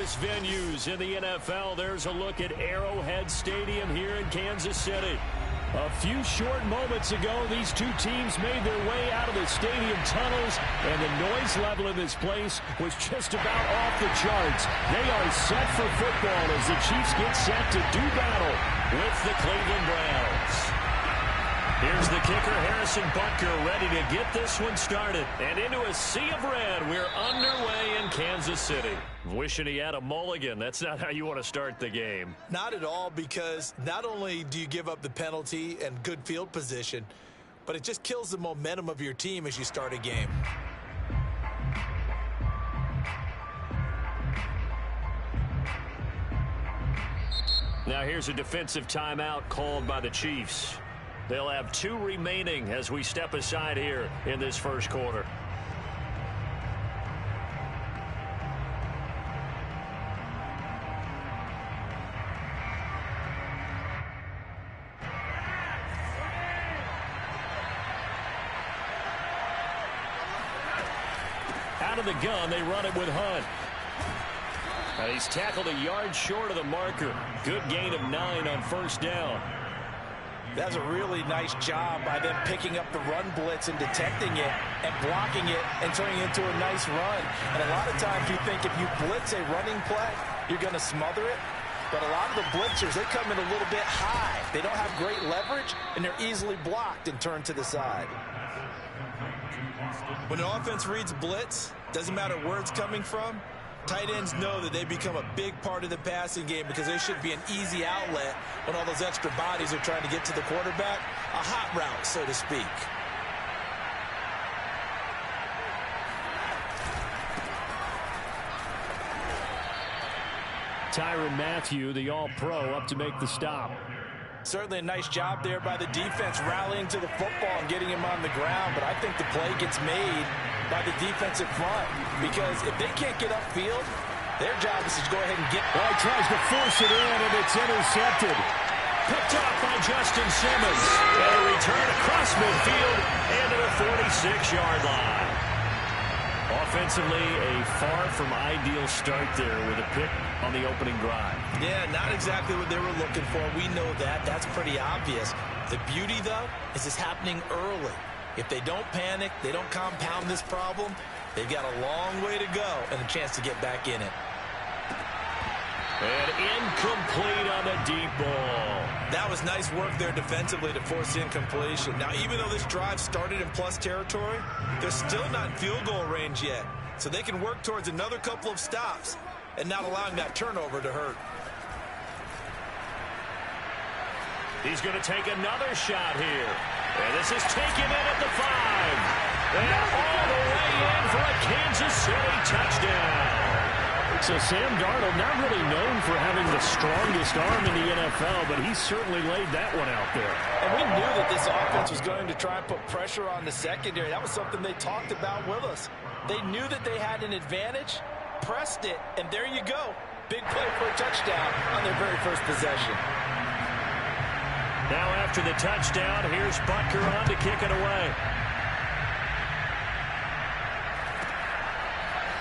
famous venues in the NFL. There's a look at Arrowhead Stadium here in Kansas City. A few short moments ago, these two teams made their way out of the stadium tunnels, and the noise level in this place was just about off the charts. They are set for football as the Chiefs get set to do battle with the Cleveland Browns. Here's the kicker, Harrison Butker, ready to get this one started. And into a sea of red, we're underway in Kansas City. Wishing he had a mulligan. That's not how you want to start the game. Not at all, because not only do you give up the penalty and good field position, but it just kills the momentum of your team as you start a game. Now here's a defensive timeout called by the Chiefs. They'll have 2 remaining as we step aside here in this first quarter. Out of the gun, they run it with Hunt. He's tackled a yard short of the marker. Good gain of 9 on first down. That's a really nice job by them picking up the run blitz and detecting it and blocking it and turning it into a nice run. And a lot of times you think if you blitz a running play, you're going to smother it. But a lot of the blitzers, they come in a little bit high. They don't have great leverage, and they're easily blocked and turned to the side. When an offense reads blitz, doesn't matter where it's coming from, tight ends know that they become a big part of the passing game because there should be an easy outlet when all those extra bodies are trying to get to the quarterback. A hot route, so to speak. Tyrann Mathieu, the All-Pro, up to make the stop. Certainly a nice job there by the defense rallying to the football and getting him on the ground, but I think the play gets made by the defensive front because if they can't get upfield, their job is to go ahead and get. Well, he tries to force it in, and it's intercepted. Picked up by Justin Simmons. And a return across midfield into the 46-yard line. Offensively, a far from ideal start there with a pick on the opening drive. Yeah, not exactly what they were looking for. We know that. That's pretty obvious. The beauty, though, is it's happening early. If they don't panic, they don't compound this problem, they've got a long way to go and a chance to get back in it. And incomplete on the deep ball. That was nice work there defensively to force incompletion. Now, even though this drive started in plus territory, they're still not in field goal range yet. So they can work towards another couple of stops and not allowing that turnover to hurt. He's going to take another shot here. And this is taken in at the 5. And all the way in for a Kansas City touchdown. So Sam Darnold, not really known for having the strongest arm in the NFL, but he certainly laid that one out there. And we knew that this offense was going to try and put pressure on the secondary. That was something they talked about with us. They knew that they had an advantage, pressed it, and there you go. Big play for a touchdown on their very first possession. Now after the touchdown, here's Butker on to kick it away.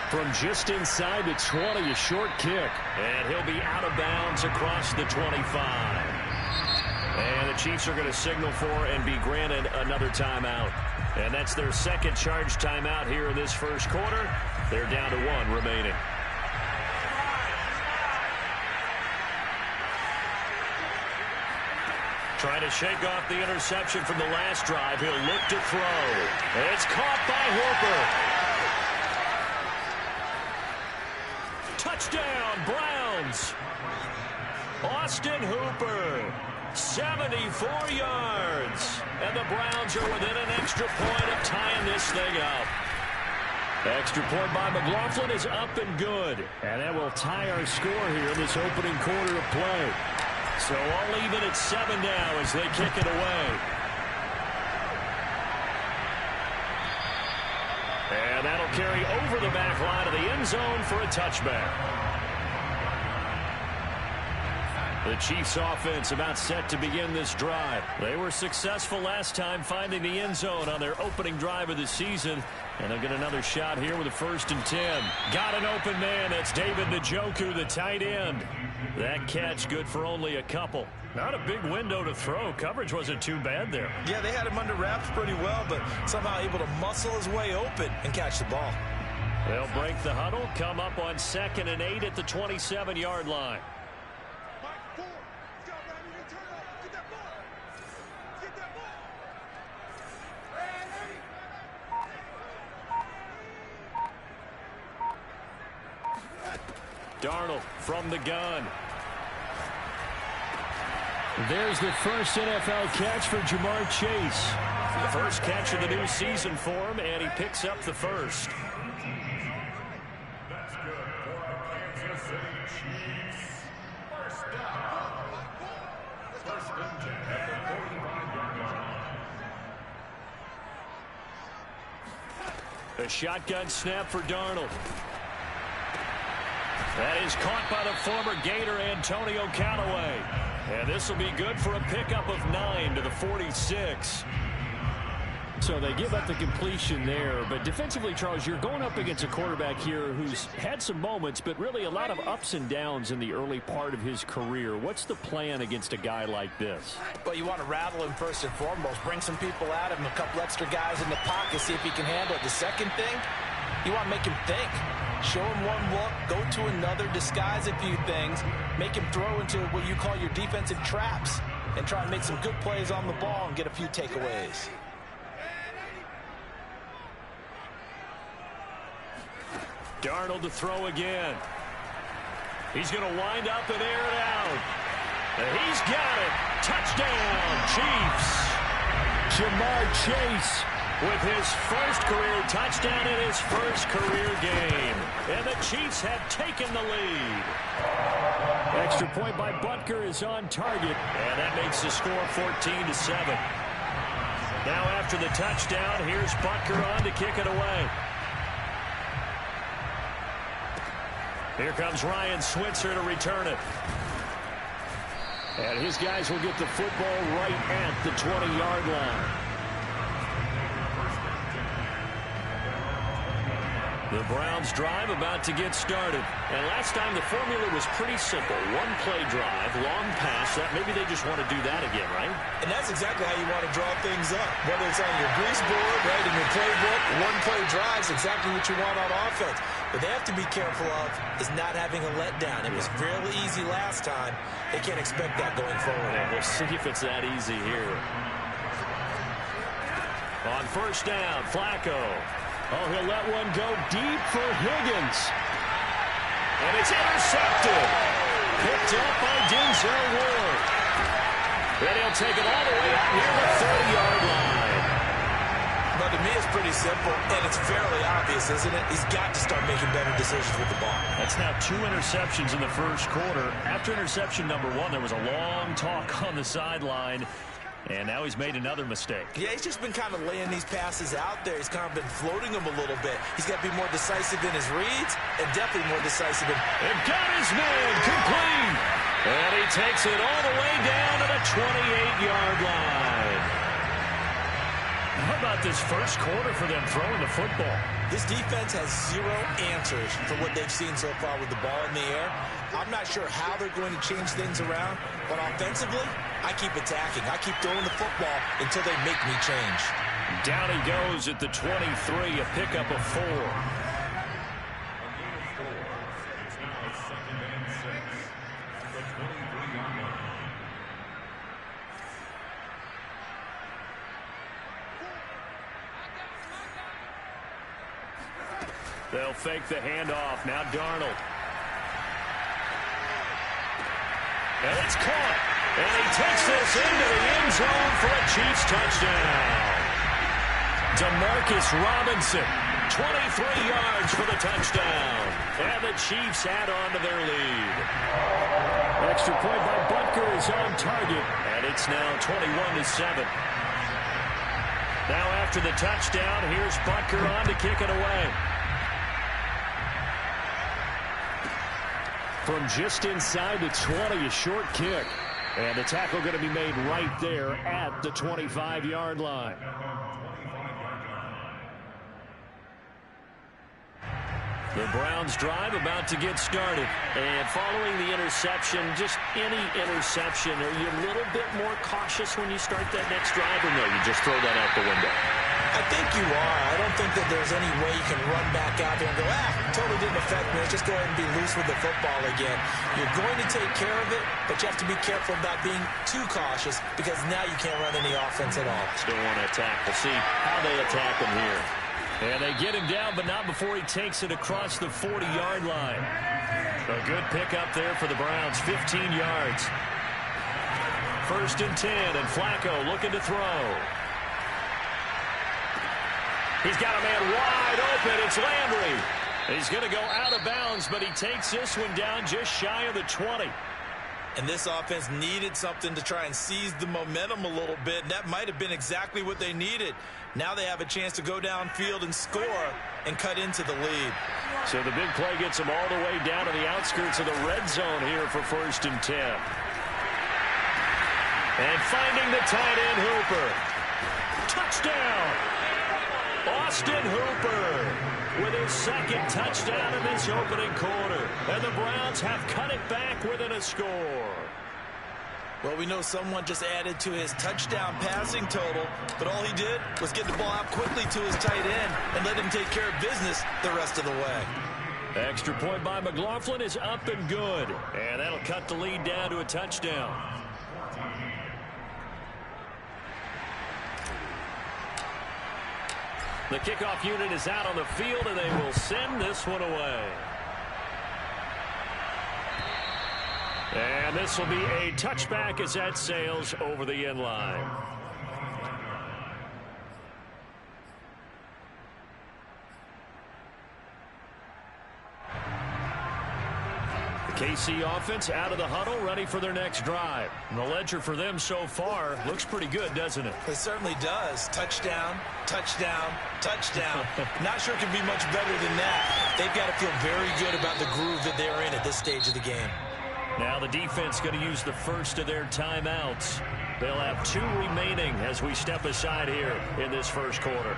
From just inside the 20, a short kick. And he'll be out of bounds across the 25. And the Chiefs are going to signal for and be granted another timeout. And that's their second charge timeout here in this first quarter. They're down to 1 remaining. Trying to shake off the interception from the last drive. He'll look to throw. It's caught by Hooper. Touchdown, Browns. Austin Hooper, 74 yards. And the Browns are within an extra point of tying this thing up. Extra point by McLaughlin is up and good. And that will tie our score here in this opening quarter of play. So all even at 7 now as they kick it away. And that'll carry over the back line of the end zone for a touchback. The Chiefs offense about set to begin this drive. They were successful last time finding the end zone on their opening drive of the season. And they'll get another shot here with a 1st and 10. Got an open man. That's David Njoku, the tight end. That catch good for only a couple. Not a big window to throw. Coverage wasn't too bad there. Yeah, they had him under wraps pretty well, but somehow able to muscle his way open and catch the ball. They'll break the huddle, come up on 2nd and 8 at the 27-yard line. Darnold from the gun. There's the first NFL catch for Ja'Marr Chase. The first catch of the new season for him, and he picks up the first. That's good for the Kansas City Chiefs. First down. First and 10 at the 45-yard line. A shotgun snap for Darnold. That is caught by the former Gator Antonio Callaway. And this will be good for a pickup of 9 to the 46. So they give up the completion there. But defensively, Charles, you're going up against a quarterback here who's had some moments, but really a lot of ups and downs in the early part of his career. What's the plan against a guy like this? Well, you want to rattle him first and foremost. Bring some people at him, a couple extra guys in the pocket, see if he can handle it. The second thing, you want to make him think. Show him one look, go to another, disguise a few things, make him throw into what you call your defensive traps, and try and make some good plays on the ball and get a few takeaways. Darnold to throw again. He's going to wind up and air it out. And he's got it. Touchdown, Chiefs. Ja'Marr Chase with his first career touchdown in his first career game. And the Chiefs have taken the lead. Extra point by Butker is on target. And that makes the score 14-7. Now after the touchdown, here's Butker on to kick it away. Here comes Ryan Switzer to return it. And his guys will get the football right at the 20-yard line. The Browns drive about to get started. And last time the formula was pretty simple. One play drive, long pass. Maybe they just want to do that again, right? And that's exactly how you want to draw things up. Whether it's on your grease board, right, in your playbook, one play drive is exactly what you want on offense. What they have to be careful of is not having a letdown. It was fairly easy last time. They can't expect that going forward. Yeah, we'll see if it's that easy here. On first down, Flacco. Oh, he'll let one go deep for Higgins. And it's intercepted. Picked up by Denzel Ward. And he'll take it all the way out near the 30-yard line. But to me, it's pretty simple, and it's fairly obvious, isn't it? He's got to start making better decisions with the ball. That's now 2 interceptions in the first quarter. After interception number 1, there was a long talk on the sideline. And now he's made another mistake. Yeah, he's just been kind of laying these passes out there. He's kind of been floating them a little bit. He's got to be more decisive in his reads and definitely more decisive in... And got his man complete. And he takes it all the way down to the 28-yard line. How about this first quarter for them throwing the football? This defense has zero answers for what they've seen so far with the ball in the air. I'm not sure how they're going to change things around, but offensively, I keep attacking. I keep throwing the football until they make me change. Down he goes at the 23, a pickup of 4. They'll fake the handoff. Now Darnold. And it's caught. And he takes this into the end zone for a Chiefs touchdown. Demarcus Robinson, 23 yards for the touchdown. And the Chiefs add on to their lead. Extra point by Butker is on target. And it's now 21-7. Now after the touchdown, here's Butker on to kick it away. From just inside the 20, a short kick. And the tackle going to be made right there at the 25-yard line. The Browns drive about to get started. And following the interception, just any interception, are you a little bit more cautious when you start that next drive, or no, you just throw that out the window? I think you are. I don't think that there's any way you can run back out there and go, totally didn't affect me. Let's just go ahead and be loose with the football again. You're going to take care of it, but you have to be careful about being too cautious because now you can't run any offense at all. Still want to attack. We'll see how they attack him here. And they get him down, but not before he takes it across the 40-yard line. A good pickup there for the Browns, 15 yards. 1st and 10, and Flacco looking to throw. He's got a man wide open. It's Landry. He's going to go out of bounds, but he takes this one down just shy of the 20. And this offense needed something to try and seize the momentum a little bit, and that might have been exactly what they needed. Now they have a chance to go downfield and score and cut into the lead. So the big play gets them all the way down to the outskirts of the red zone here for 1st and 10. And finding the tight end, Hooper. Touchdown! Austin Hooper with his 2nd touchdown in this opening quarter. And the Browns have cut it back within a score. Well, we know someone just added to his touchdown passing total, but all he did was get the ball out quickly to his tight end and let him take care of business the rest of the way. Extra point by McLaughlin is up and good. And that'll cut the lead down to a touchdown. The kickoff unit is out on the field, and they will send this one away. And this will be a touchback as that sails over the end line. The KC offense out of the huddle, ready for their next drive. And the ledger for them so far looks pretty good, doesn't it? It certainly does. Touchdown, touchdown, touchdown. Not sure it can be much better than that. They've got to feel very good about the groove that they're in at this stage of the game. Now the defense going to use the first of their timeouts. They'll have 2 remaining as we step aside here in this first quarter.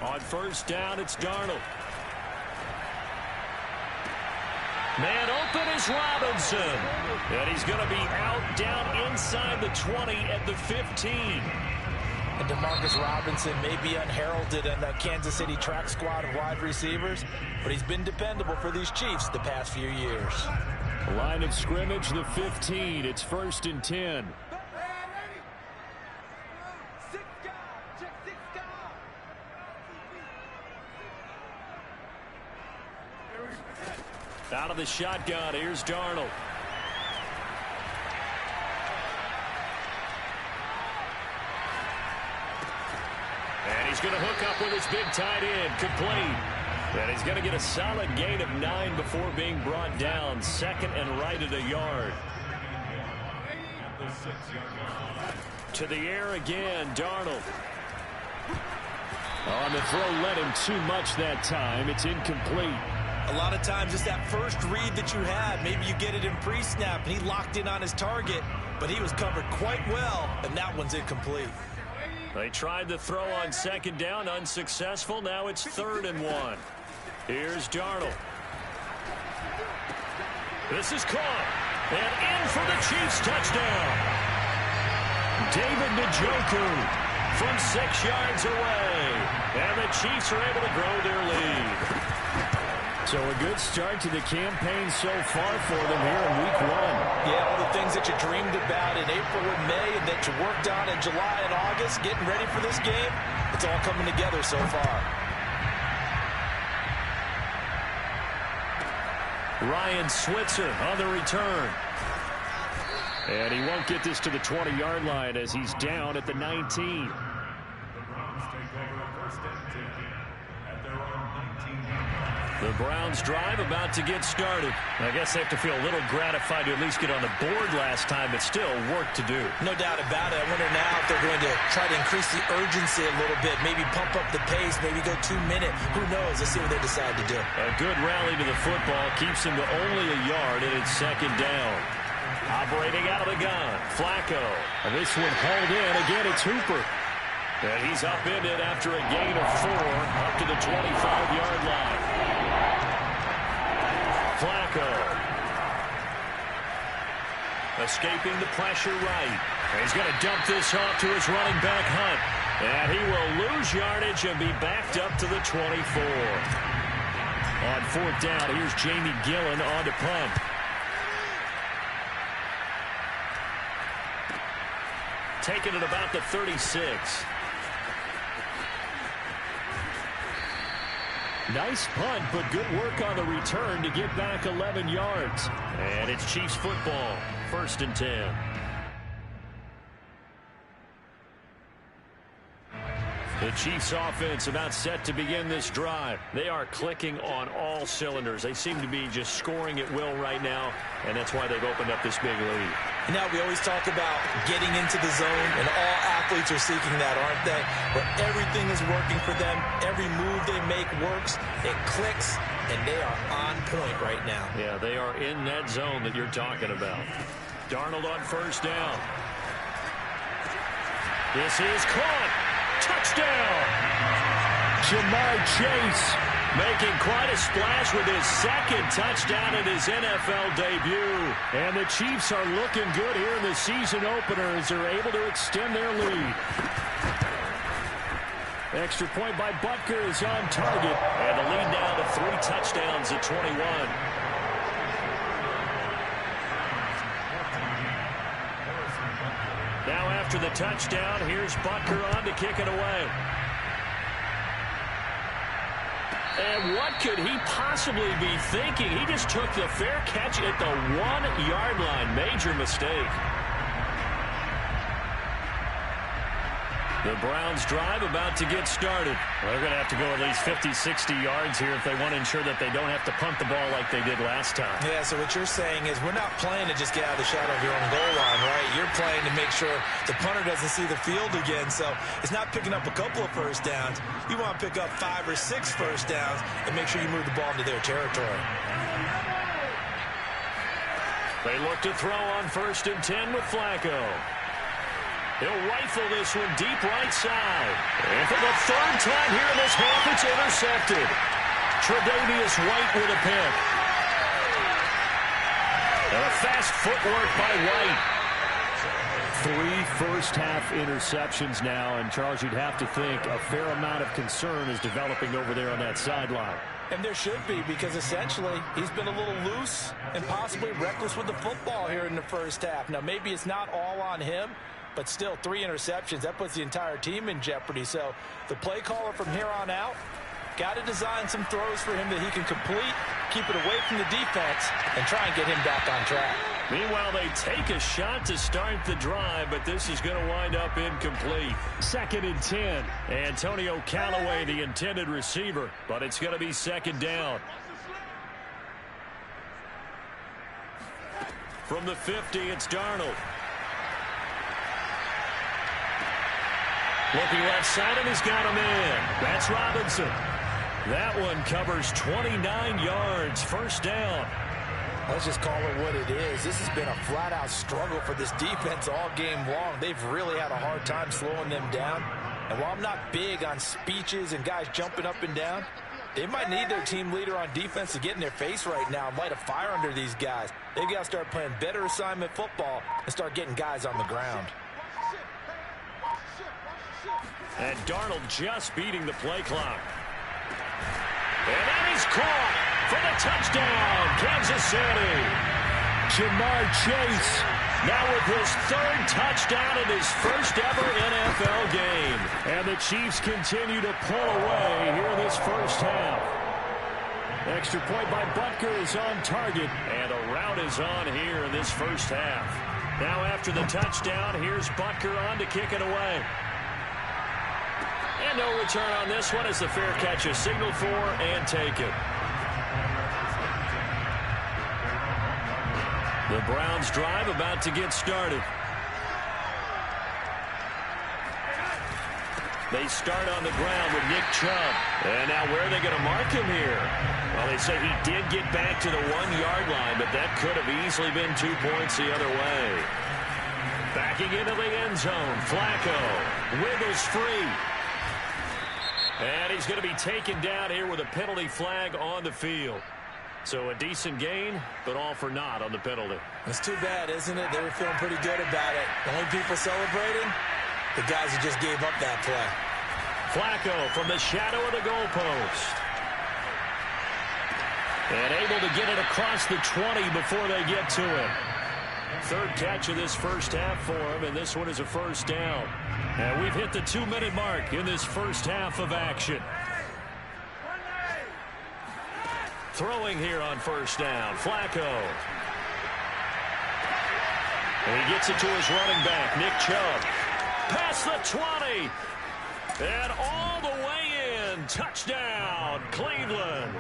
On 1st down, it's Darnold. Man open is Robinson. And he's going to be out down inside the 20 at the 15. And Demarcus Robinson may be unheralded in the Kansas City track squad of wide receivers, but he's been dependable for these Chiefs the past few years. Line of scrimmage, the 15. It's 1st and 10. Out of the shotgun, here's Darnold. And he's going to hook up with his big tight end, complete. And he's going to get a solid gain of 9 before being brought down. 2nd and right at a yard. To the air again, Darnold. On the throw, led him too much that time. It's incomplete. A lot of times it's that first read that you had. Maybe you get it in pre-snap, and he locked in on his target, but he was covered quite well, and that one's incomplete. They tried the throw on 2nd down, unsuccessful. Now it's 3rd and 1. Here's Darnold. This is caught, and in for the Chiefs touchdown. David Njoku from 6 yards away, and the Chiefs are able to grow their lead. So a good start to the campaign so far for them here in Week 1. Yeah, all the things that you dreamed about in April and May and that you worked on in July and August, getting ready for this game, it's all coming together so far. Ryan Switzer on the return. And he won't get this to the 20-yard line as he's down at the 19. there are 19 yards. The Browns drive about to get started. I guess they have to feel a little gratified to at least get on the board last time, but still work to do. No doubt about it. I wonder now if they're going to try to increase the urgency a little bit, maybe pump up the pace, maybe go 2 minute. Who knows? Let's see what they decide to do. A good rally to the football keeps him to only a yard, and it's second down. Operating out of the gun, Flacco. And this one hauled in. Again, it's Hooper. And he's upended after a gain of 4 up to the 25-yard line. Flacco. Escaping the pressure right. And he's going to dump this off to his running back, Hunt. And he will lose yardage and be backed up to the 24. On fourth down, here's Jamie Gillen on to punt. Taken at about the 36. Nice punt, but good work on the return to get back 11 yards. And it's Chiefs football, 1st and 10. The Chiefs offense about set to begin this drive. They are clicking on all cylinders. They seem to be just scoring at will right now, and that's why they've opened up this big lead. Now, we always talk about getting into the zone, and all athletes are seeking that, aren't they? Where everything is working for them. Every move they make works. It clicks, and they are on point right now. Yeah, they are in that zone that you're talking about. Darnold on first down. This is caught. Touchdown! Ja'Marr Chase making quite a splash with his second touchdown in his NFL debut. And the Chiefs are looking good here in the season opener as they're able to extend their lead. Extra point by Butker is on target. And the lead now to 3 touchdowns at 21. Now after the touchdown, here's Butker on to kick it away. And what could he possibly be thinking? He just took the fair catch at the 1-yard line. Major mistake. The Browns drive about to get started. Well, they're going to have to go at least 50, 60 yards here if they want to ensure that they don't have to punt the ball like they did last time. Yeah, so what you're saying is we're not playing to just get out of the shadow of your own goal line, right? You're playing to make sure the punter doesn't see the field again. So it's not picking up a couple of first downs. You want to pick up 5 or 6 first downs and make sure you move the ball into their territory. They look to throw on 1st and 10 with Flacco. He'll rifle this one deep right side. And for the 3rd time here in this half, it's intercepted. Tre'Davious White with a pick. And a fast footwork by White. 3 first-half interceptions now, and Charles, you'd have to think a fair amount of concern is developing over there on that sideline. And there should be, because essentially he's been a little loose and possibly reckless with the football here in the first half. Now, maybe it's not all on him, but still 3 interceptions. That puts the entire team in jeopardy. So the play caller from here on out got to design some throws for him that he can complete, keep it away from the defense, and try and get him back on track. Meanwhile, they take a shot to start the drive, but this is going to wind up incomplete. 2nd and 10. Antonio Callaway, the intended receiver, but it's going to be 2nd down. From the 50, it's Darnold. Looking left side, and he's got him in. That's Robinson. That one covers 29 yards. 1st down. Let's just call it what it is. This has been a flat-out struggle for this defense all game long. They've really had a hard time slowing them down. And while I'm not big on speeches and guys jumping up and down, they might need their team leader on defense to get in their face right now and light a fire under these guys. They've got to start playing better assignment football and start getting guys on the ground. And Darnold just beating the play clock. And then he's caught for the touchdown, Kansas City. Ja'Marr Chase now with his 3rd touchdown in his first ever NFL game. And the Chiefs continue to pull away here in this first half. Extra point by Butker is on target, and a rout is on here in this first half. Now after the touchdown, here's Butker on to kick it away. And no return on this one as the fair catch is signaled for and taken. The Browns drive about to get started. They start on the ground with Nick Chubb. And now where are they going to mark him here? Well, they say he did get back to the 1-yard line, but that could have easily been 2 points the other way. Backing into the end zone, Flacco wiggles free. And he's going to be taken down here with a penalty flag on the field. So a decent gain, but all for naught on the penalty. It's too bad, isn't it? They were feeling pretty good about it. The only people celebrating, the guys who just gave up that play. Flacco from the shadow of the goalpost. And able to get it across the 20 before they get to him. Third catch of this first half for him, and this one is a first down. And we've hit the 2-minute mark in this first half of action. Throwing here on first down, Flacco. And he gets it to his running back, Nick Chubb. Past the 20. And all the way in. Touchdown, Cleveland.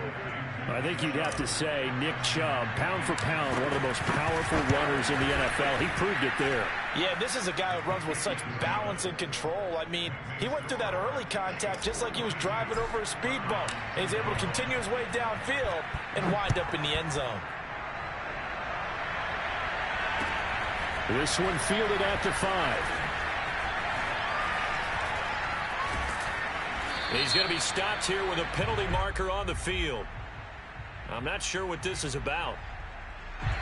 I think you'd have to say Nick Chubb, pound for pound, one of the most powerful runners in the NFL. He proved it there. Yeah, this is a guy who runs with such balance and control. I mean, he went through that early contact just like he was driving over a speed bump. And he's able to continue his way downfield and wind up in the end zone. This one fielded at the 5. He's going to be stopped here with a penalty marker on the field. I'm not sure what this is about.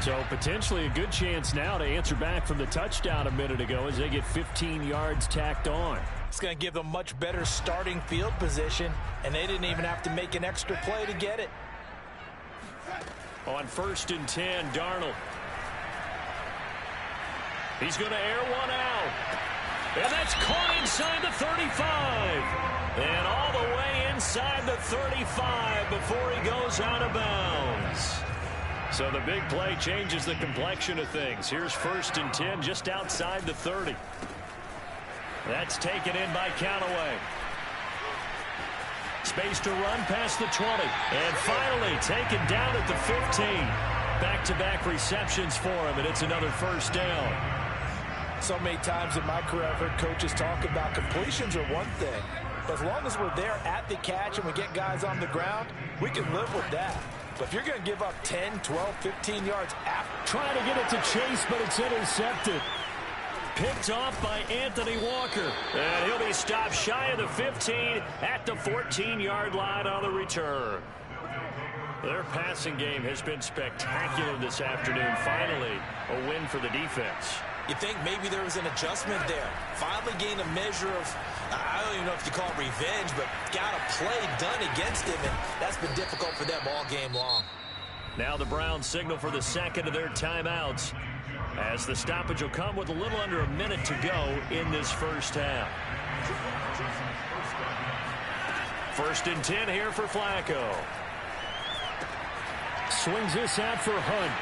So potentially a good chance now to answer back from the touchdown a minute ago as they get 15 yards tacked on. It's going to give them much better starting field position, and they didn't even have to make an extra play to get it. On 1st and 10, Darnold. He's going to air one out. And that's caught inside the 35. And all the way inside the 35 before he goes out of bounds. So the big play changes the complexion of things. Here's 1st and 10 just outside the 30. That's taken in by Callaway. Space to run past the 20. And finally taken down at the 15. Back-to-back receptions for him, and it's another first down. So many times in my career I've heard coaches talk about completions are one thing. But as long as we're there at the catch and we get guys on the ground, we can live with that. But if you're going to give up 10, 12, 15 yards after. Trying to get it to Chase, but it's intercepted. Picked off by Anthony Walker. And he'll be stopped shy of the 15 at the 14-yard line on the return. Their passing game has been spectacular this afternoon. Finally, a win for the defense. You think maybe there was an adjustment there. Finally gained a measure of, I don't even know if you call it revenge, but got a play done against him, and that's been difficult for them all game long. Now the Browns signal for the second of their timeouts, as the stoppage will come with a little under a minute to go in this first half. 1st and 10 here for Flacco. Swings this out for Hunt.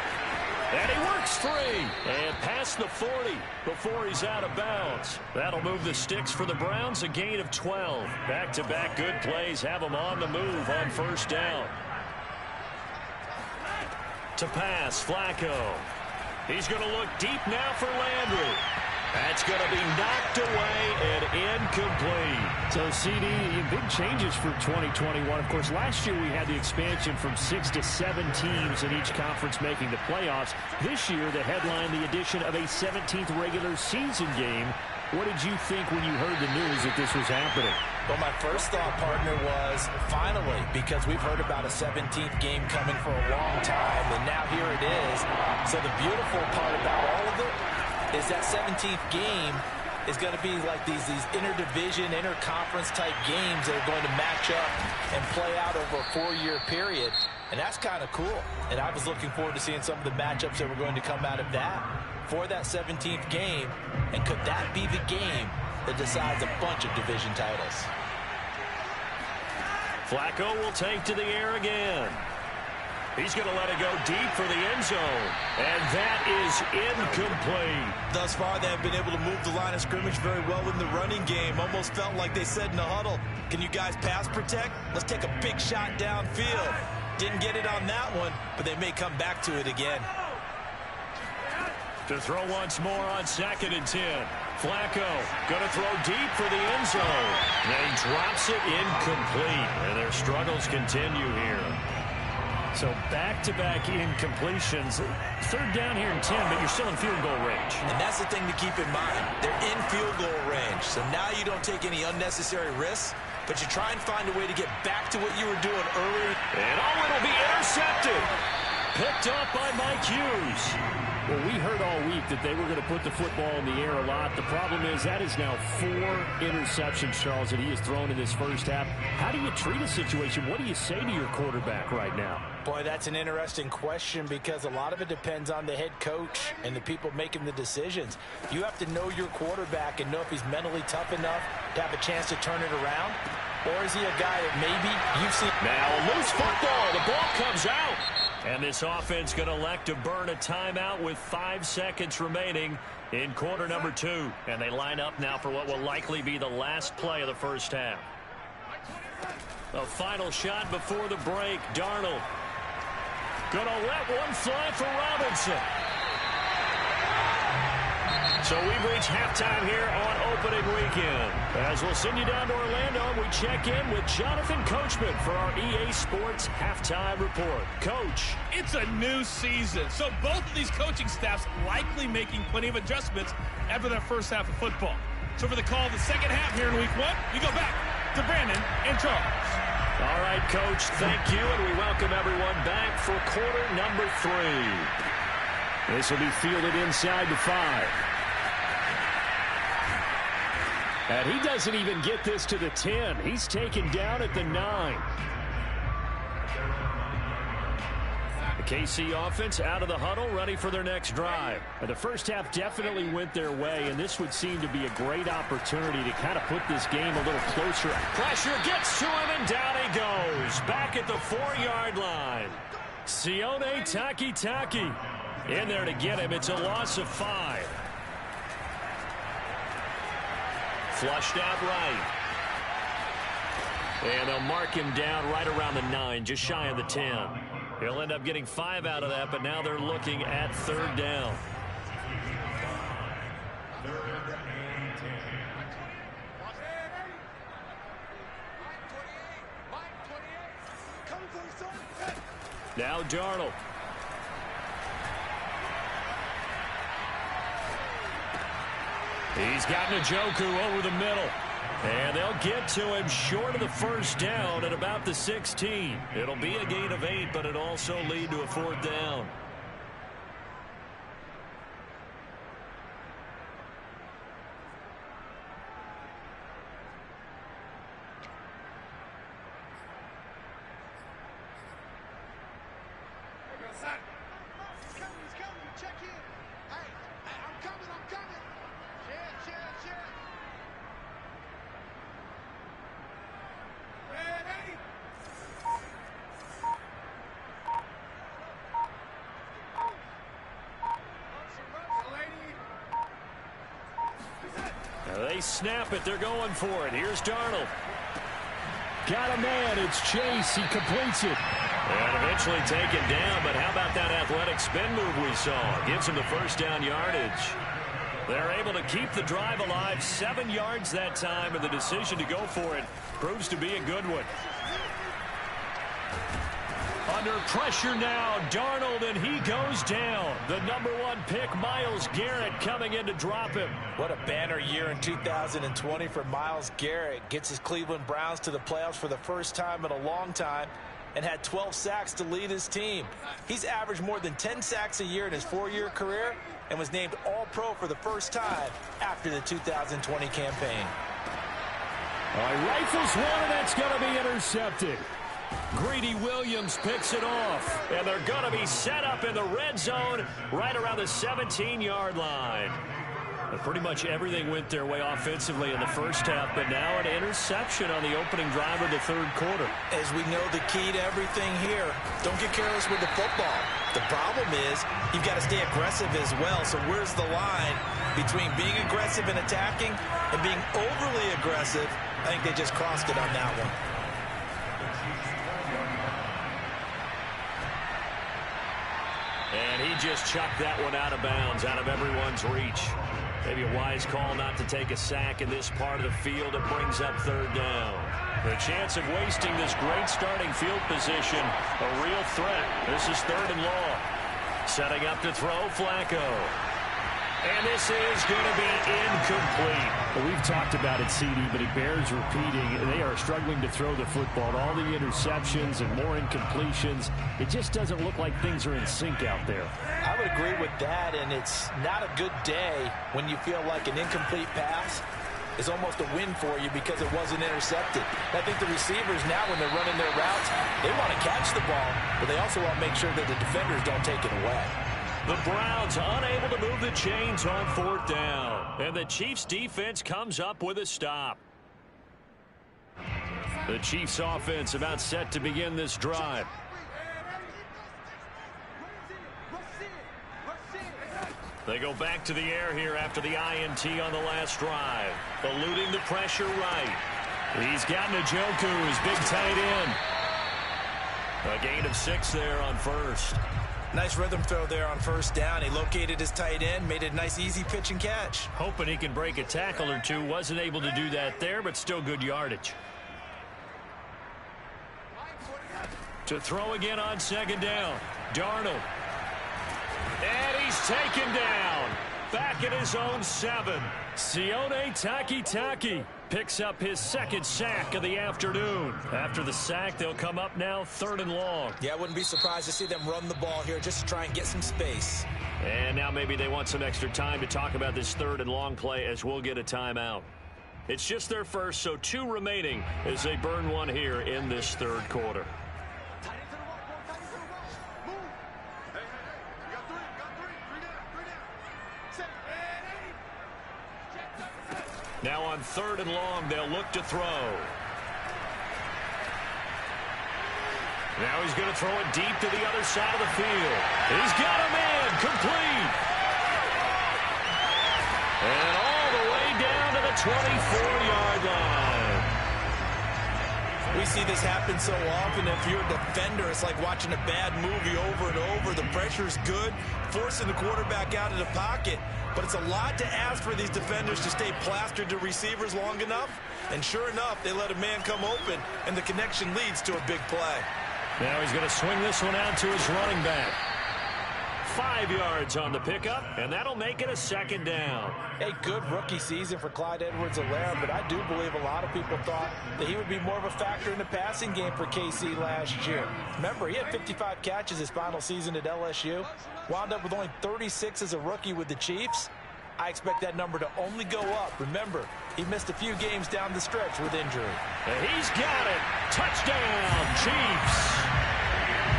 And he works free. And past the 40 before he's out of bounds. That'll move the sticks for the Browns, a gain of 12. Back-to-back good plays have them on the move on first down. To pass, Flacco. He's going to look deep now for Landry. That's going to be knocked away and incomplete. So, CD, big changes for 2021. Of course, last year we had the expansion from 6 to 7 teams in each conference making the playoffs. This year, the headline, the addition of a 17th regular season game. What did you think when you heard the news that this was happening? Well, my first thought, partner, was finally, because we've heard about a 17th game coming for a long time, and now here it is. So the beautiful part about all of it is that 17th game is going to be like these interdivision, interconference type games that are going to match up and play out over a 4-year period. And that's kind of cool. And I was looking forward to seeing some of the matchups that were going to come out of that for that 17th game. And could that be the game that decides a bunch of division titles? Flacco will take to the air again. He's going to let it go deep for the end zone. And that is incomplete. Thus far, they have been able to move the line of scrimmage very well in the running game. Almost felt like they said in the huddle, can you guys pass protect? Let's take a big shot downfield. Didn't get it on that one, but they may come back to it again. To throw once more on 2nd and 10. Flacco going to throw deep for the end zone. And he drops it incomplete. And their struggles continue here. So back-to-back incompletions. 3rd down here and 10, but you're still in field goal range. And that's the thing to keep in mind. They're in field goal range. So now you don't take any unnecessary risks, but you try and find a way to get back to what you were doing earlier. And it'll be intercepted. Picked up by Mike Hughes. Well, we heard all week that they were going to put the football in the air a lot. The problem is that is now 4 interceptions, Charles, that he has thrown in this first half. How do you treat a situation? What do you say to your quarterback right now? Boy, that's an interesting question because a lot of it depends on the head coach and the people making the decisions. You have to know your quarterback and know if he's mentally tough enough to have a chance to turn it around. Or is he a guy that maybe you've seen? Now a loose football. The ball comes out. And this offense going to elect to burn a timeout with 5 seconds remaining in quarter number 2. And they line up now for what will likely be the last play of the first half. A final shot before the break. Darnold going to let one fly for Robinson. So we've reached halftime here on opening weekend. As we'll send you down to Orlando, we check in with Jonathan Coachman for our EA Sports Halftime Report. Coach. It's a new season, so both of these coaching staffs likely making plenty of adjustments after their first half of football. So for the call of the second half here in week 1, we go back to Brandon and Charles. All right, Coach, thank you, and we welcome everyone back for quarter number 3. This will be fielded inside the 5. And he doesn't even get this to the 10. He's taken down at the 9. The KC offense out of the huddle, ready for their next drive. And the first half definitely went their way, and this would seem to be a great opportunity to kind of put this game a little closer. Pressure gets to him, and down he goes. Back at the 4-yard line. Sione Takitaki in there to get him. It's a loss of 5. Flushed out right. And they'll mark him down right around the 9, just shy of the 10. He'll end up getting 5 out of that, but now they're looking at 3rd down. Now Darnold. He's got Njoku over the middle. And they'll get to him short of the first down at about the 16. It'll be a gain of 8, but it'll also lead to a 4th down. They snap it. They're going for it. Here's Darnold. Got a man. It's Chase. He completes it. And eventually taken down, but how about that athletic spin move we saw? Gives him the first down yardage. They're able to keep the drive alive. 7 yards that time, and the decision to go for it proves to be a good one. Under pressure now, Darnold, and he goes down. The number 1 pick, Myles Garrett, coming in to drop him. What a banner year in 2020 for Myles Garrett. Gets his Cleveland Browns to the playoffs for the first time in a long time and had 12 sacks to lead his team. He's averaged more than 10 sacks a year in his 4-year career and was named All-Pro for the first time after the 2020 campaign. Rifles one, and that's going to be intercepted. Greedy Williams picks it off, and they're going to be set up in the red zone right around the 17-yard line. Pretty much everything went their way offensively in the first half, but now an interception on the opening drive of the third quarter. As we know, the key to everything here, don't get careless with the football. The problem is you've got to stay aggressive as well. So where's the line between being aggressive and attacking and being overly aggressive? I think they just crossed it on that one. And he just chucked that one out of bounds, out of everyone's reach. Maybe a wise call not to take a sack in this part of the field. It brings up third down. The chance of wasting this great starting field position, a real threat. This is 3rd and long. Setting up to throw, Flacco. And this is going to be incomplete. Well, we've talked about it, CD, but it bears repeating. They are struggling to throw the football. All the interceptions and more incompletions. It just doesn't look like things are in sync out there. I would agree with that, and it's not a good day when you feel like an incomplete pass is almost a win for you because it wasn't intercepted. I think the receivers now, when they're running their routes, they want to catch the ball, but they also want to make sure that the defenders don't take it away. The Browns unable to move the chains on 4th down. And the Chiefs defense comes up with a stop. The Chiefs offense about set to begin this drive. They go back to the air here after the INT on the last drive. Eluding the pressure right. He's got Njoku, his big tight end. A gain of 6 there on first. Nice rhythm throw there on 1st down. He located his tight end, made a nice easy pitch and catch. Hoping he can break a tackle or two. Wasn't able to do that there, but still good yardage. To throw again on 2nd down. Darnold. And he's taken down. Back at his own 7. Sione Takitaki picks up his 2nd sack of the afternoon. After the sack, they'll come up now 3rd and long. Yeah, I wouldn't be surprised to see them run the ball here just to try and get some space. And now maybe they want some extra time to talk about this 3rd and long play as we'll get a timeout. It's just their first, so 2 remaining as they burn one here in this 3rd quarter. Now on 3rd and long, they'll look to throw. Now he's going to throw it deep to the other side of the field. He's got a man, complete. And all the way down to the 24-yard line. We see this happen so often. If you're a defender, it's like watching a bad movie over and over. The pressure's good, forcing the quarterback out of the pocket. But it's a lot to ask for these defenders to stay plastered to receivers long enough. And sure enough, they let a man come open, and the connection leads to a big play. Now he's going to swing this one out to his running back. 5 yards on the pickup, and that'll make it a 2nd down. A good rookie season for Clyde Edwards-Helaire, but I do believe a lot of people thought that he would be more of a factor in the passing game for KC last year. Remember, he had 55 catches his final season at LSU, wound up with only 36 as a rookie with the Chiefs. I expect that number to only go up. Remember, he missed a few games down the stretch with injury. And he's got it. Touchdown, Chiefs.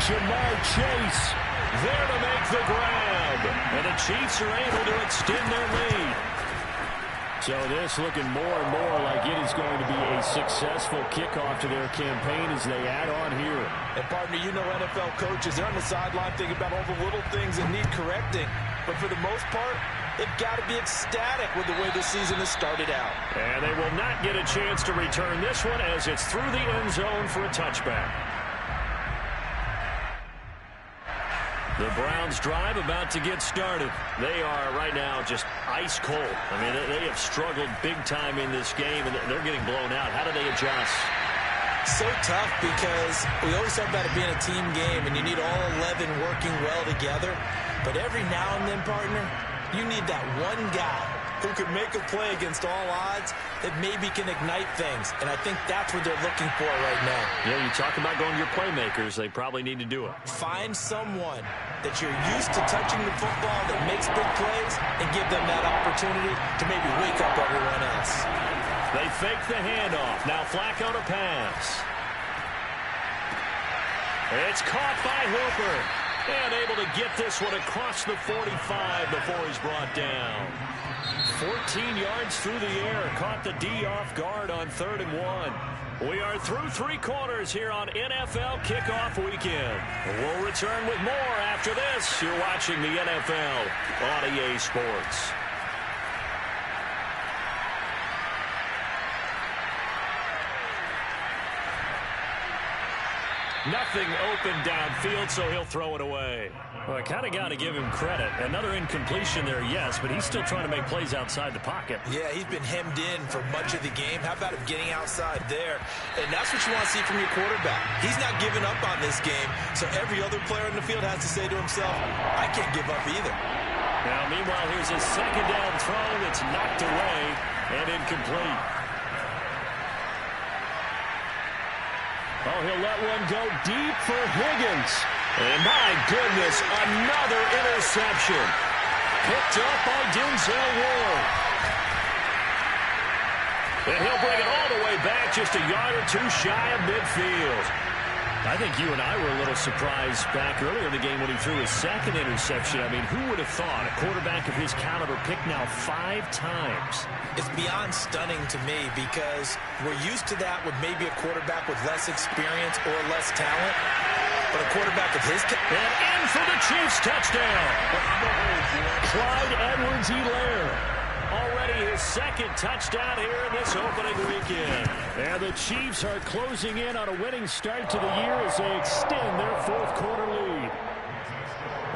Ja'Marr Chase there to make the grab. And the Chiefs are able to extend their lead. So this looking more and more like it is going to be a successful kickoff to their campaign as they add on here. And partner, you know NFL coaches, they're on the sideline thinking about all the little things that need correcting. But for the most part, they've got to be ecstatic with the way this season has started out. And they will not get a chance to return this one as it's through the end zone for a touchback. The Browns drive about to get started. They are right now just ice cold. I mean, they have struggled big time in this game, and they're getting blown out. How do they adjust? So tough because we always talk about it being a team game, and you need all 11 working well together. But every now and then, partner, you need that one guy who could make a play against all odds that maybe can ignite things. And I think that's what they're looking for right now. Yeah, you talk about going to your playmakers. They probably need to do it. Find someone that you're used to touching the football that makes big plays and give them that opportunity to maybe wake up everyone else. They fake the handoff. Now Flacco to pass. It's caught by Hooper. And able to get this one across the 45 before he's brought down. 14 yards through the air. Caught the D off guard on 3rd and 1. We are through 3 quarters here on NFL Kickoff Weekend. We'll return with more after this. You're watching the NFL on EA Sports. Nothing open downfield, so he'll throw it away. Well, I kind of got to give him credit. Another incompletion there, yes, but he's still trying to make plays outside the pocket. Yeah, he's been hemmed in for much of the game. How about him getting outside there? And that's what you want to see from your quarterback. He's not giving up on this game, so every other player in the field has to say to himself, I can't give up either. Now, meanwhile, here's a 2nd down throw that's knocked away and incomplete. Oh, he'll let one go deep for Higgins. And my goodness, another interception. Picked up by Denzel Ward. And he'll bring it all the way back, just a yard or 2 shy of midfield. I think you and I were a little surprised back earlier in the game when he threw his 2nd interception. I mean, who would have thought a quarterback of his caliber picked now 5 times? It's beyond stunning to me because we're used to that with maybe a quarterback with less experience or less talent. But a quarterback of his... And in for the Chiefs touchdown. Clyde Edwards-Helaire. Already his 2nd touchdown here in this opening weekend. And the Chiefs are closing in on a winning start to the year as they extend their 4th quarter lead.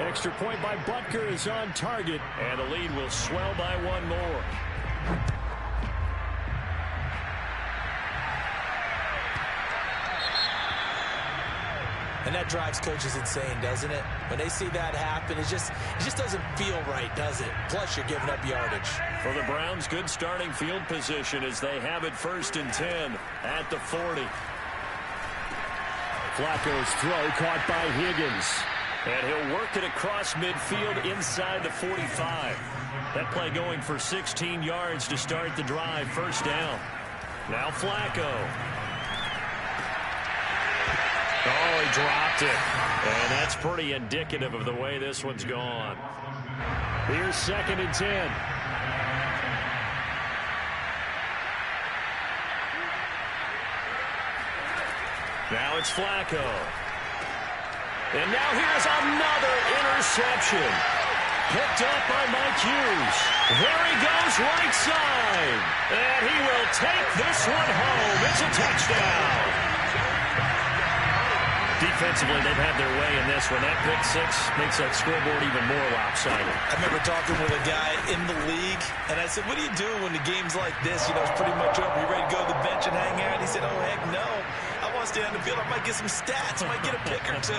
Extra point by Butker is on target, and the lead will swell by 1 more. And that drives coaches insane, doesn't it? When they see that happen, it just doesn't feel right, does it? Plus, you're giving up yardage. For the Browns, good starting field position as they have it 1st and 10 at the 40. Flacco's throw caught by Higgins. And he'll work it across midfield inside the 45. That play going for 16 yards to start the drive. 1st down. Now Flacco. Oh, he dropped it. And that's pretty indicative of the way this one's gone. Here's 2nd and 10. Now it's Flacco. And now here's another interception. Picked up by Mike Hughes. There he goes right side. And he will take this one home. It's a touchdown. Defensively, they've had their way in this one. That pick 6 makes that scoreboard even more lopsided. I remember talking with a guy in the league, and I said, what do you do when the game's like this? You know, it's pretty much over. You ready to go to the bench and hang out? And he said, oh, heck no. I want to stay on the field. I might get some stats. I might get a pick or 2.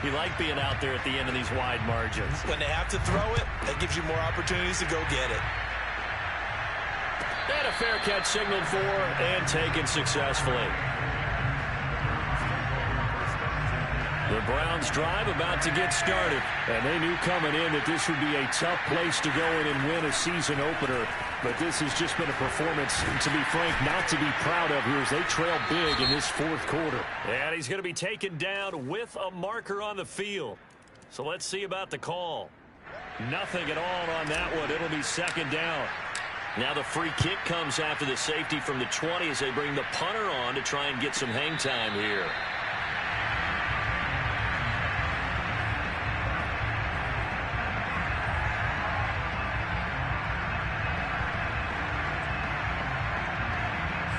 You like being out there at the end of these wide margins. When they have to throw it, that gives you more opportunities to go get it. And a fair catch signaled for and taken successfully. The Browns drive about to get started. And they knew coming in that this would be a tough place to go in and win a season opener. But this has just been a performance, to be frank, not to be proud of here as they trail big in this 4th quarter. And he's going to be taken down with a marker on the field. So let's see about the call. Nothing at all on that one. It'll be 2nd down. Now the free kick comes after the safety from the 20 as they bring the punter on to try and get some hang time here.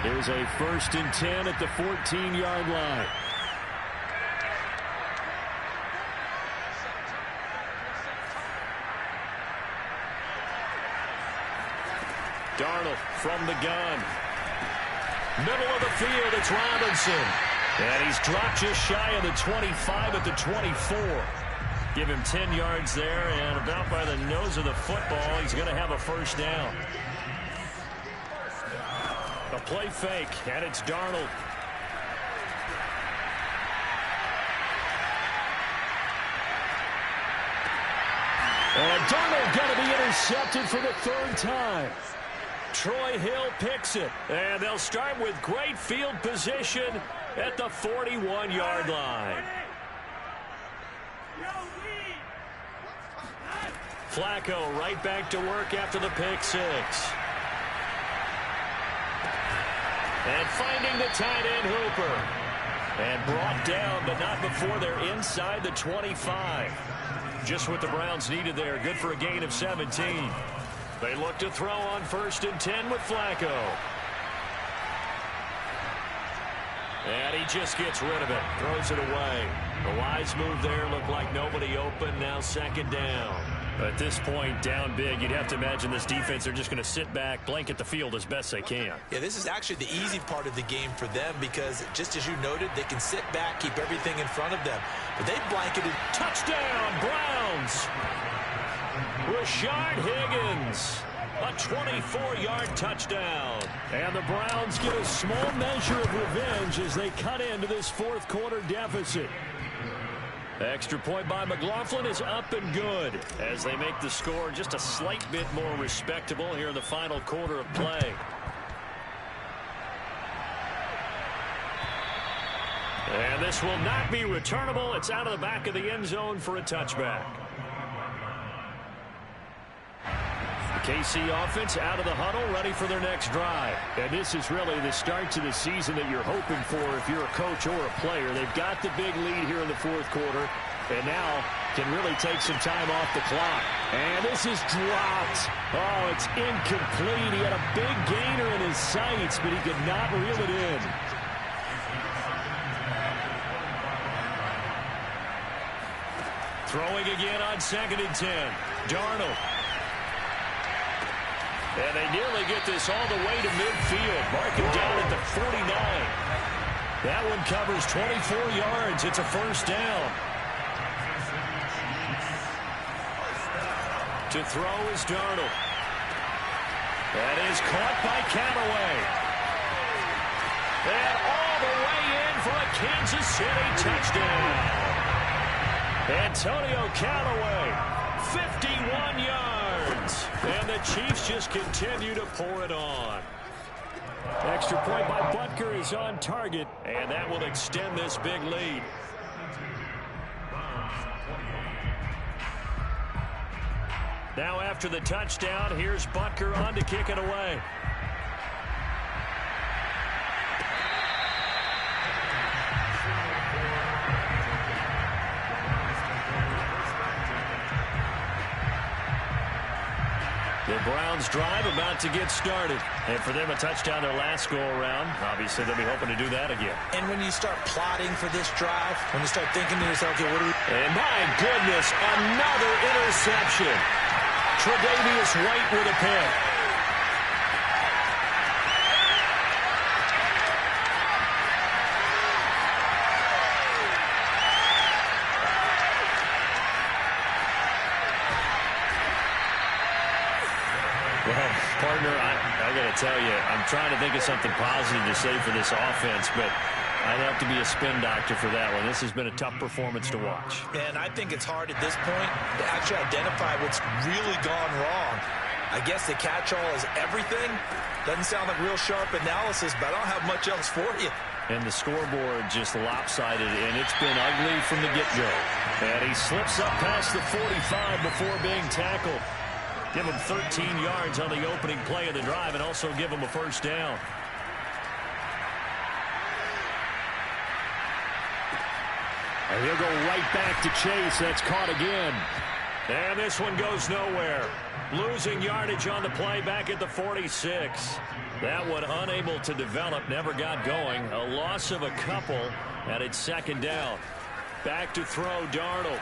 Here's a 1st and 10 at the 14-yard line. Darnold from the gun. Middle of the field, it's Robinson. And he's dropped just shy of the 25 at the 24. Give him 10 yards there, and about by the nose of the football, he's going to have a 1st down. A play fake, and it's Darnold. And Darnold going to be intercepted for the 3rd time. Troy Hill picks it, and they'll start with great field position at the 41-yard line. Flacco right back to work after the pick six. And finding the tight end Hooper. And brought down, but not before they're inside the 25. Just what the Browns needed there. Good for a gain of 17. They look to throw on 1st and 10 with Flacco. And he just gets rid of it. Throws it away. The wise move there. Looked like nobody open. Now 2nd down. At this point, down big, you'd have to imagine this defense are just going to sit back, blanket the field as best they can. Yeah, this is actually the easy part of the game for them because, just as you noted, they can sit back, keep everything in front of them. But they blanketed. Touchdown, Browns! Rashard Higgins, a 24-yard touchdown. And the Browns get a small measure of revenge as they cut into this 4th quarter deficit. Extra point by McLaughlin is up and good as they make the score just a slight bit more respectable here in the final quarter of play. And this will not be returnable. It's out of the back of the end zone for a touchback. The KC offense out of the huddle, ready for their next drive. And this is really the start to the season that you're hoping for if you're a coach or a player. They've got the big lead here in the 4th quarter, and now can really take some time off the clock. And this is dropped. Oh, it's incomplete. He had a big gainer in his sights, but he could not reel it in. Throwing again on 2nd and 10. Darnold. And they nearly get this all the way to midfield. Marking down at the 49. That one covers 24 yards. It's a 1st down. To throw is Darnold. That is caught by Callaway. And all the way in for a Kansas City touchdown. Antonio Callaway, 51 yards. And the Chiefs just continue to pour it on. Extra point by Butker is on target, and that will extend this big lead. Now after the touchdown, here's Butker on to kick it away. The Browns drive about to get started. And for them, a touchdown their last go-around. Obviously, they'll be hoping to do that again. And when you start plotting for this drive, when you start thinking to yourself, okay, what do we... And my goodness, another interception. Tre'Davious White with a pick. Well, partner, I got to tell you, I'm trying to think of something positive to say for this offense, but I'd have to be a spin doctor for that one. This has been a tough performance to watch. And I think it's hard at this point to actually identify what's really gone wrong. I guess the catch-all is everything. Doesn't sound like real sharp analysis, but I don't have much else for you. And the scoreboard just lopsided, and it's been ugly from the get-go. And he slips up past the 45 before being tackled. Give him 13 yards on the opening play of the drive and also give him a 1st down. And he'll go right back to Chase. That's caught again. And this one goes nowhere. Losing yardage on the play back at the 46. That one unable to develop, never got going. A loss of a couple, and it's 2nd down. Back to throw, Darnold.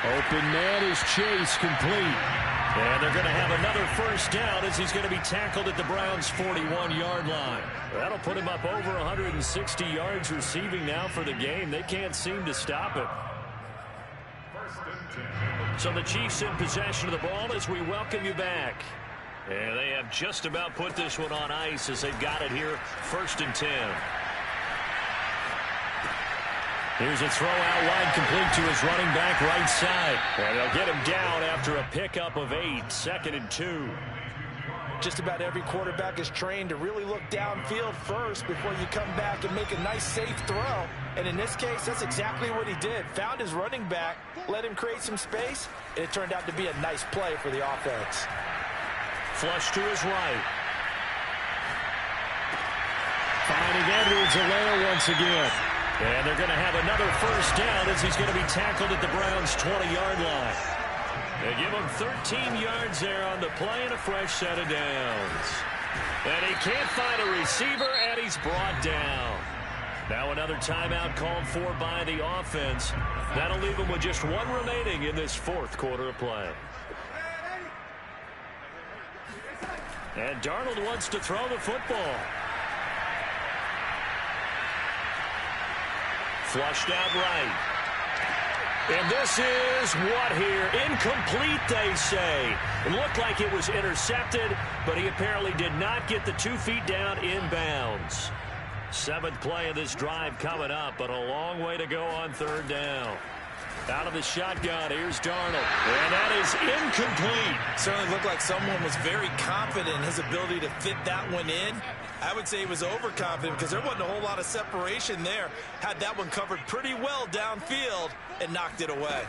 Open man is Chase, complete. And they're going to have another 1st down as he's going to be tackled at the Browns' 41-yard line. That'll put him up over 160 yards receiving now for the game. They can't seem to stop it. So the Chiefs in possession of the ball as we welcome you back. And they have just about put this one on ice as they've got it here, 1st and 10. Here's a throw out wide, complete to his running back right side. And they'll get him down after a pickup of 8, 2nd and 2. Just about every quarterback is trained to really look downfield first before you come back and make a nice, safe throw. And in this case, that's exactly what he did. Found his running back, let him create some space, and it turned out to be a nice play for the offense. Flush to his right. Finding Edwards-Helaire once again. And they're going to have another first down as he's going to be tackled at the Browns' 20-yard line. They give him 13 yards there on the play and a fresh set of downs. And he can't find a receiver, and he's brought down. Now another timeout called for by the offense. That'll leave him with just one remaining in this fourth quarter of play. And Darnold wants to throw the football. Flushed out right. And this is what here? Incomplete, they say. It looked like it was intercepted, but he apparently did not get the 2 feet down inbounds. 7th play of this drive coming up, but a long way to go on third down. Out of the shotgun, here's Darnold. And that is incomplete. Certainly looked like someone was very confident in his ability to fit that one in. I would say he was overconfident because there wasn't a whole lot of separation there. Had that one covered pretty well downfield and knocked it away.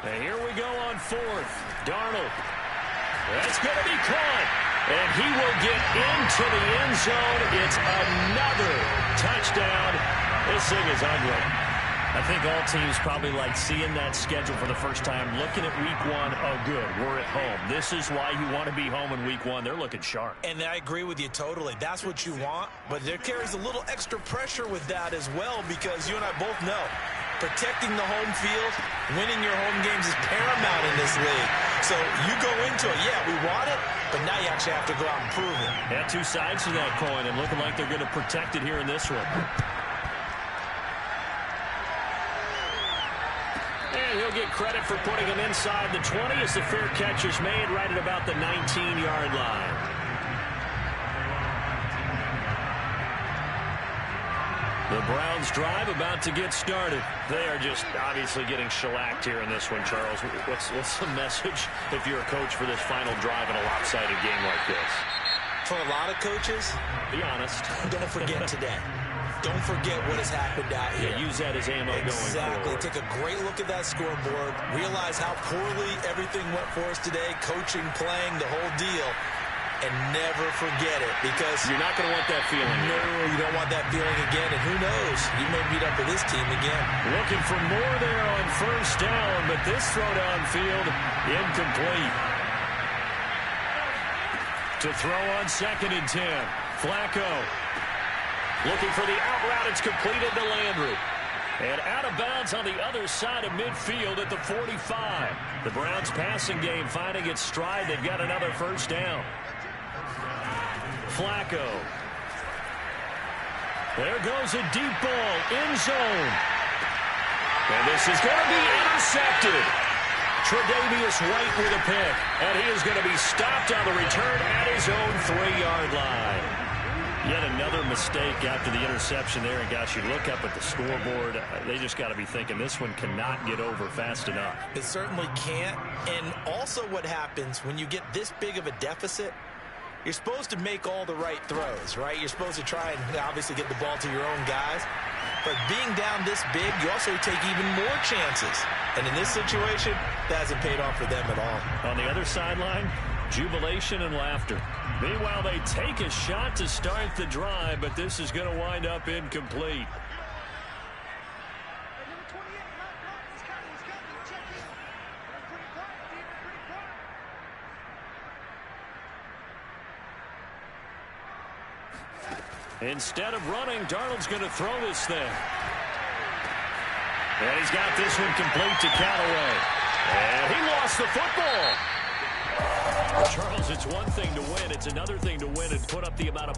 And here we go on 4th. Darnold. That's going to be caught. And he will get into the end zone. It's another touchdown. This thing is ugly. I think all teams probably like seeing that schedule for the first time, looking at week 1. Oh, good, we're at home. This is why you want to be home in week 1. They're looking sharp. And I agree with you totally. That's what you want. But there carries a little extra pressure with that as well, because you and I both know protecting the home field, winning your home games is paramount in this league. So you go into it, yeah, we want it, but now you actually have to go out and prove it. Yeah, 2 sides to that coin, and looking like they're going to protect it here in this one. And he'll get credit for putting him inside the 20 as the fair catch is made right at about the 19-yard line. The Browns drive about to get started. They are just obviously getting shellacked here in this one, Charles. What's the message if you're a coach for this final drive in a lopsided game like this? For a lot of coaches, be honest. Don't forget today. Don't forget what has happened out here. Yeah, use that as ammo going forward. Take a great look at that scoreboard. Realize how poorly everything went for us today. Coaching, playing, the whole deal. And never forget it, because you're not going to want that feeling. No, you don't want that feeling again. And who knows? You may meet up with this team again. Looking for more there on first down, but this throw downfield incomplete. To throw on 2nd and 10. Flacco. Looking for the out route. It's completed to Landry. And out of bounds on the other side of midfield at the 45. The Browns passing game finding its stride. They've got another first down. Flacco. There goes a deep ball. End zone. And this is going to be intercepted. Tre'Davious White with a pick. And he is going to be stopped on the return at his own 3-yard line. Yet another mistake after the interception there. And gosh, you look up at the scoreboard, they just got to be thinking this one cannot get over fast enough. It certainly can't. And also what happens when you get this big of a deficit, you're supposed to make all the right throws, right? You're supposed to try and obviously get the ball to your own guys. But being down this big, you also take even more chances. And in this situation, that hasn't paid off for them at all. On the other sideline, jubilation and laughter. Meanwhile, they take a shot to start the drive, but this is going to wind up incomplete. Instead of running, Darnold's going to throw this thing. And he's got this one complete to Callaway. And he lost the football. Charles, it's one thing to win. It's another thing to win and put up the amount of